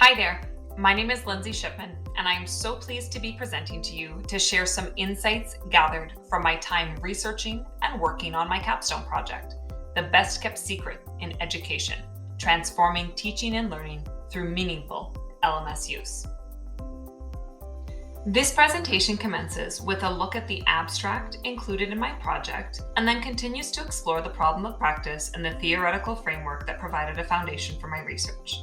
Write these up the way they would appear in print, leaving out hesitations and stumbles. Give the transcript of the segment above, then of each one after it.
Hi there, my name is Lindsay Shipman, and I am so pleased to be presenting to you to share some insights gathered from my time researching and working on my capstone project, the best kept secret in education, transforming teaching and learning through meaningful LMS use. This presentation commences with a look at the abstract included in my project and then continues to explore the problem of practice and the theoretical framework that provided a foundation for my research.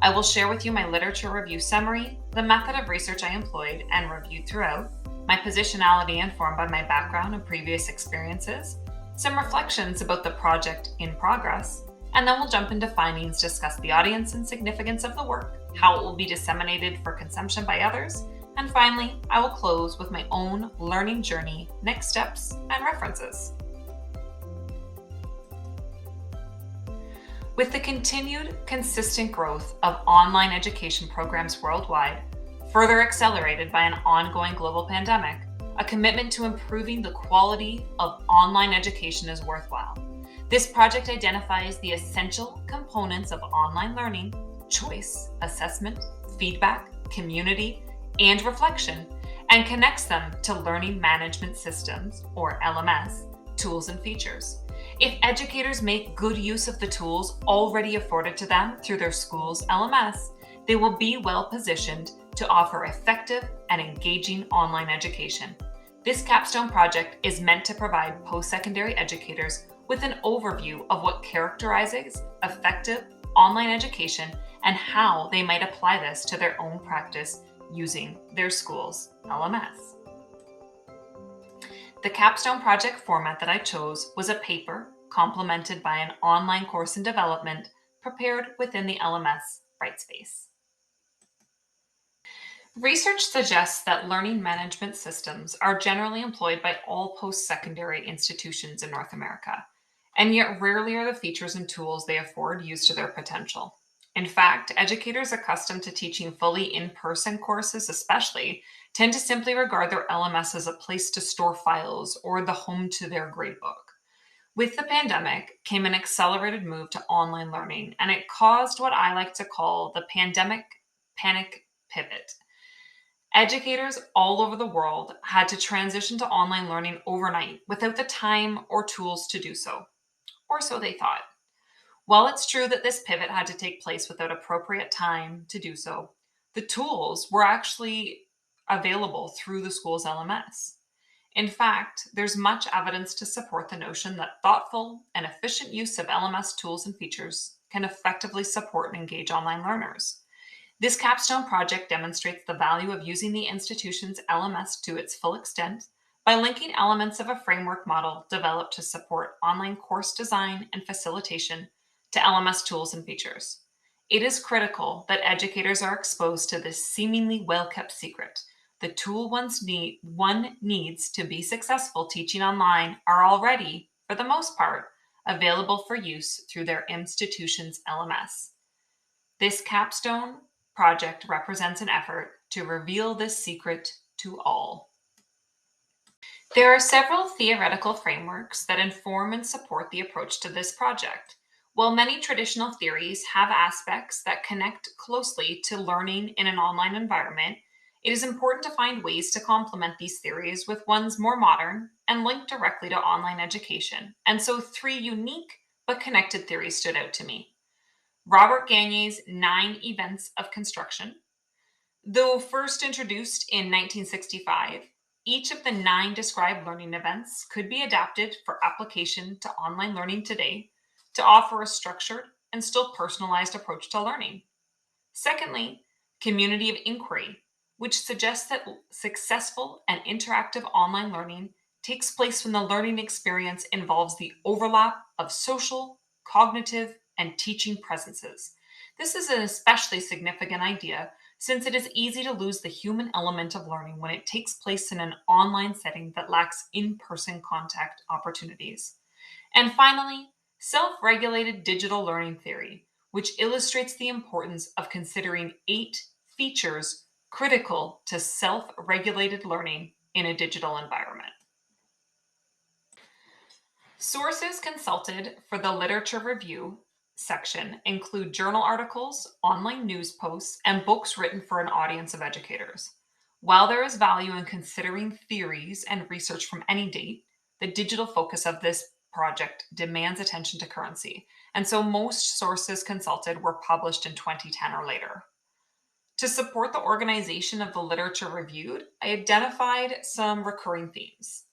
I will share with you my literature review summary, the method of research I employed and reviewed throughout, my positionality informed by my background and previous experiences, some reflections about the project in progress, and then we'll jump into findings, discuss the audience and significance of the work, how it will be disseminated for consumption by others, and finally, I will close with my own learning journey, next steps, and references. With the continued, consistent growth of online education programs worldwide, further accelerated by an ongoing global pandemic, a commitment to improving the quality of online education is worthwhile. This project identifies the essential components of online learning: choice, assessment, feedback, community, and reflection, and connects them to learning management systems, or LMS, tools and features. If educators make good use of the tools already afforded to them through their school's LMS, they will be well positioned to offer effective and engaging online education. This capstone project is meant to provide post-secondary educators with an overview of what characterizes effective online education and how they might apply this to their own practice using their school's LMS. The capstone project format that I chose was a paper complemented by an online course in development prepared within the LMS Brightspace. Research suggests that learning management systems are generally employed by all post-secondary institutions in North America, and yet rarely are the features and tools they afford used to their potential. In fact, educators accustomed to teaching fully in-person courses especially tend to simply regard their LMS as a place to store files or the home to their gradebook. With the pandemic came an accelerated move to online learning, and it caused what I like to call the pandemic panic pivot. Educators all over the world had to transition to online learning overnight without the time or tools to do so, or so they thought. While it's true that this pivot had to take place without appropriate time to do so, the tools were actually available through the school's LMS. In fact, there's much evidence to support the notion that thoughtful and efficient use of LMS tools and features can effectively support and engage online learners. This capstone project demonstrates the value of using the institution's LMS to its full extent by linking elements of a framework model developed to support online course design and facilitation to LMS tools and features. It is critical that educators are exposed to this seemingly well-kept secret. The tool one needs to be successful teaching online are already, for the most part, available for use through their institution's LMS. This capstone project represents an effort to reveal this secret to all. There are several theoretical frameworks that inform and support the approach to this project. While many traditional theories have aspects that connect closely to learning in an online environment, it is important to find ways to complement these theories with ones more modern and linked directly to online education. And so 3 unique but connected theories stood out to me. Robert Gagne's 9 events of construction. Though first introduced in 1965, each of the 9 described learning events could be adapted for application to online learning today to offer a structured and still personalized approach to learning. Secondly, community of inquiry, which suggests that successful and interactive online learning takes place when the learning experience involves the overlap of social, cognitive, and teaching presences. This is an especially significant idea since it is easy to lose the human element of learning when it takes place in an online setting that lacks in-person contact opportunities. And finally, self-regulated digital learning theory, which illustrates the importance of considering 8 features critical to self-regulated learning in a digital environment. Sources consulted for the literature review section include journal articles, online news posts, and books written for an audience of educators. While there is value in considering theories and research from any date, the digital focus of this project demands attention to currency, and so most sources consulted were published in 2010 or later. To support the organization of the literature reviewed, I identified some recurring themes: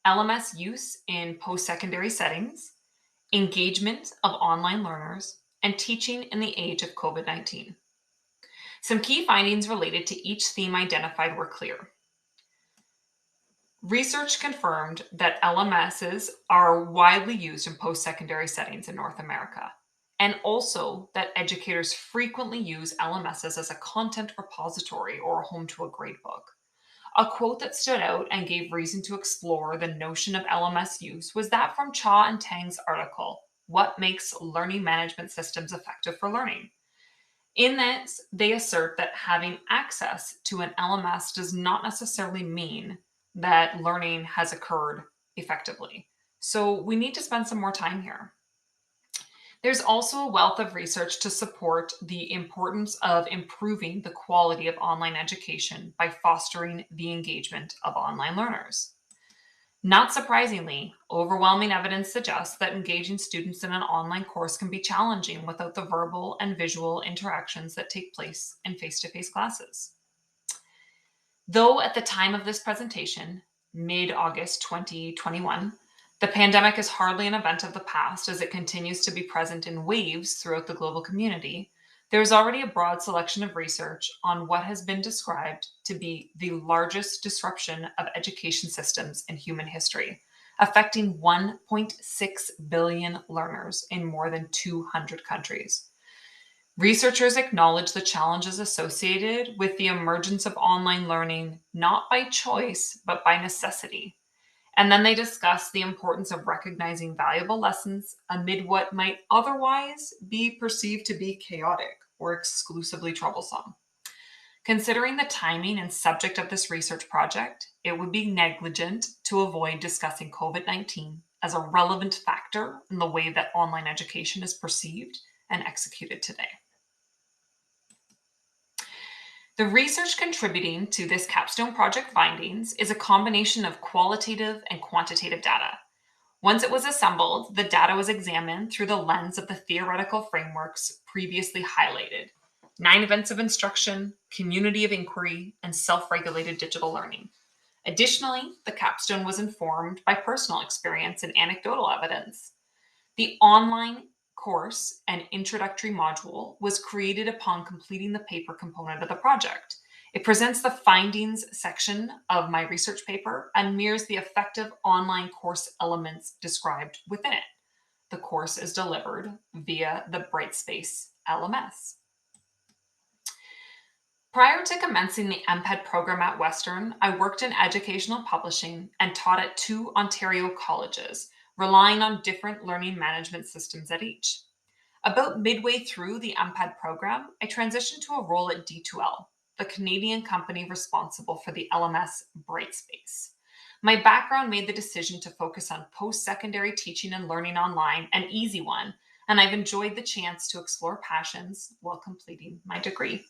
LMS use in post-secondary settings, engagement of online learners, and teaching in the age of COVID-19. Some key findings related to each theme identified were clear. Research confirmed that LMSs are widely used in post-secondary settings in North America, and also that educators frequently use LMSs as a content repository or a home to a gradebook. A quote that stood out and gave reason to explore the notion of LMS use was that from Cha and Tang's article, What Makes Learning Management Systems Effective for Learning? In this, they assert that having access to an LMS does not necessarily mean that learning has occurred effectively. So we need to spend some more time here. There's also a wealth of research to support the importance of improving the quality of online education by fostering the engagement of online learners. Not surprisingly, overwhelming evidence suggests that engaging students in an online course can be challenging without the verbal and visual interactions that take place in face-to-face classes. Though at the time of this presentation, mid-August 2021, the pandemic is hardly an event of the past as it continues to be present in waves throughout the global community, there is already a broad selection of research on what has been described to be the largest disruption of education systems in human history, affecting 1.6 billion learners in more than 200 countries. Researchers acknowledge the challenges associated with the emergence of online learning, not by choice, but by necessity. And then they discuss the importance of recognizing valuable lessons amid what might otherwise be perceived to be chaotic or exclusively troublesome. Considering the timing and subject of this research project, it would be negligent to avoid discussing COVID-19 as a relevant factor in the way that online education is perceived and executed today. The research contributing to this capstone project findings is a combination of qualitative and quantitative data. Once it was assembled, the data was examined through the lens of the theoretical frameworks previously highlighted: 9 events of instruction, community of inquiry, and self-regulated digital learning. Additionally, the capstone was informed by personal experience and anecdotal evidence. The online course and introductory module was created upon completing the paper component of the project. It presents the findings section of my research paper and mirrors the effective online course elements described within it. The course is delivered via the Brightspace LMS. Prior to commencing the MPED program at Western, I worked in educational publishing and taught at 2 Ontario colleges, relying on different learning management systems at each. About midway through the MPED program, I transitioned to a role at D2L, the Canadian company responsible for the LMS Brightspace. My background made the decision to focus on post-secondary teaching and learning online an easy one, and I've enjoyed the chance to explore passions while completing my degree.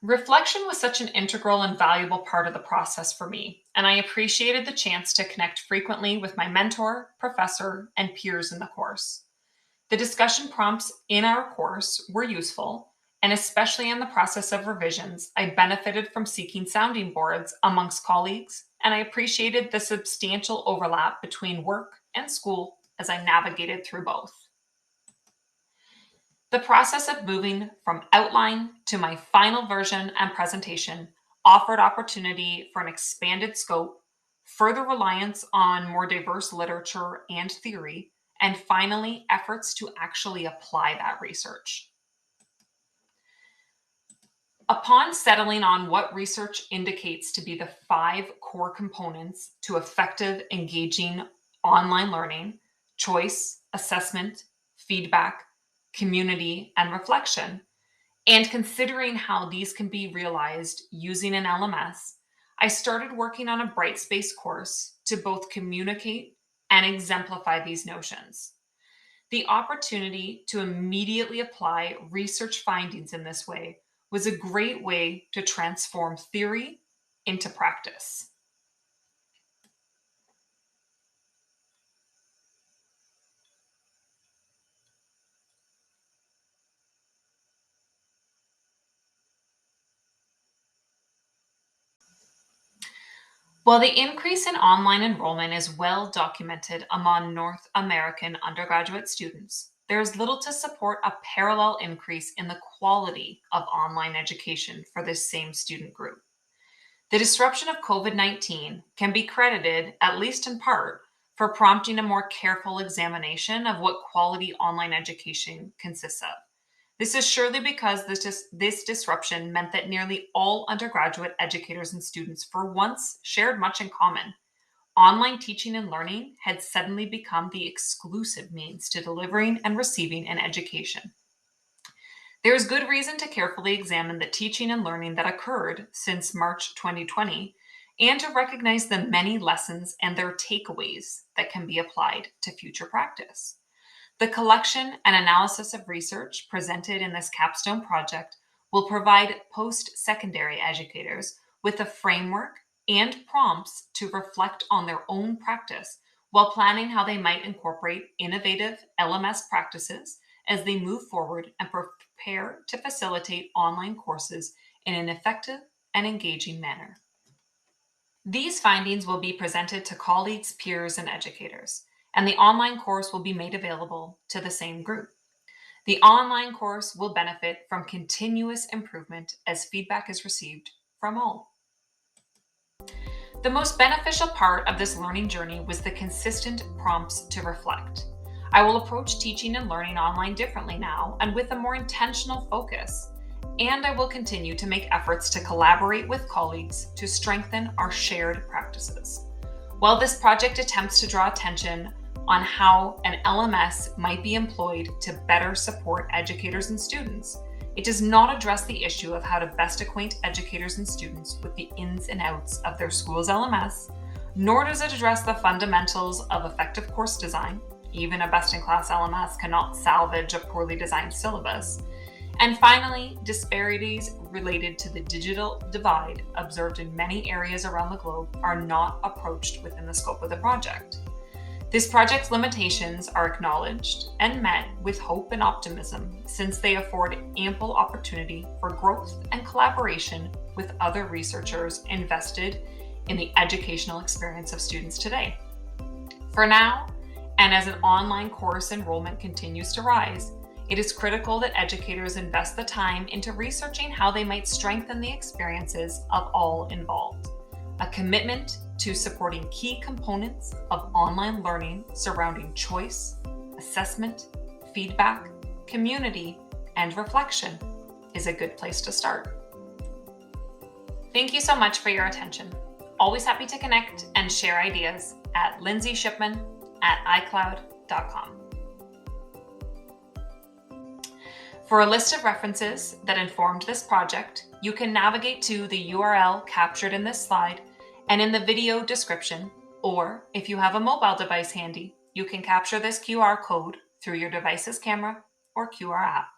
Reflection was such an integral and valuable part of the process for me, and I appreciated the chance to connect frequently with my mentor, professor, and peers in the course. The discussion prompts in our course were useful, and especially in the process of revisions, I benefited from seeking sounding boards amongst colleagues, and I appreciated the substantial overlap between work and school as I navigated through both. The process of moving from outline to my final version and presentation offered opportunity for an expanded scope, further reliance on more diverse literature and theory, and finally, efforts to actually apply that research. Upon settling on what research indicates to be the 5 core components to effective, engaging online learning: choice, assessment, feedback, community, and reflection, and considering how these can be realized using an LMS, I started working on a Brightspace course to both communicate and exemplify these notions. The opportunity to immediately apply research findings in this way was a great way to transform theory into practice. While the increase in online enrollment is well documented among North American undergraduate students, there is little to support a parallel increase in the quality of online education for this same student group. The disruption of COVID-19 can be credited, at least in part, for prompting a more careful examination of what quality online education consists of. This is surely because this disruption meant that nearly all undergraduate educators and students for once shared much in common. Online teaching and learning had suddenly become the exclusive means to delivering and receiving an education. There is good reason to carefully examine the teaching and learning that occurred since March 2020 and to recognize the many lessons and their takeaways that can be applied to future practice. The collection and analysis of research presented in this capstone project will provide post-secondary educators with a framework and prompts to reflect on their own practice while planning how they might incorporate innovative LMS practices as they move forward and prepare to facilitate online courses in an effective and engaging manner. These findings will be presented to colleagues, peers, and educators, and the online course will be made available to the same group. The online course will benefit from continuous improvement as feedback is received from all. The most beneficial part of this learning journey was the consistent prompts to reflect. I will approach teaching and learning online differently now and with a more intentional focus. And I will continue to make efforts to collaborate with colleagues to strengthen our shared practices. While this project attempts to draw attention on how an LMS might be employed to better support educators and students, it does not address the issue of how to best acquaint educators and students with the ins and outs of their school's LMS, nor does it address the fundamentals of effective course design. Even a best-in-class LMS cannot salvage a poorly designed syllabus. And finally, disparities related to the digital divide observed in many areas around the globe are not approached within the scope of the project. This project's limitations are acknowledged and met with hope and optimism since they afford ample opportunity for growth and collaboration with other researchers invested in the educational experience of students today. For now, and as an online course enrollment continues to rise, it is critical that educators invest the time into researching how they might strengthen the experiences of all involved. A commitment to supporting key components of online learning surrounding choice, assessment, feedback, community, and reflection is a good place to start. Thank you so much for your attention. Always happy to connect and share ideas at lindsayshipman@icloud.com. For a list of references that informed this project, you can navigate to the URL captured in this slide and in the video description, or if you have a mobile device handy, you can capture this QR code through your device's camera or QR app.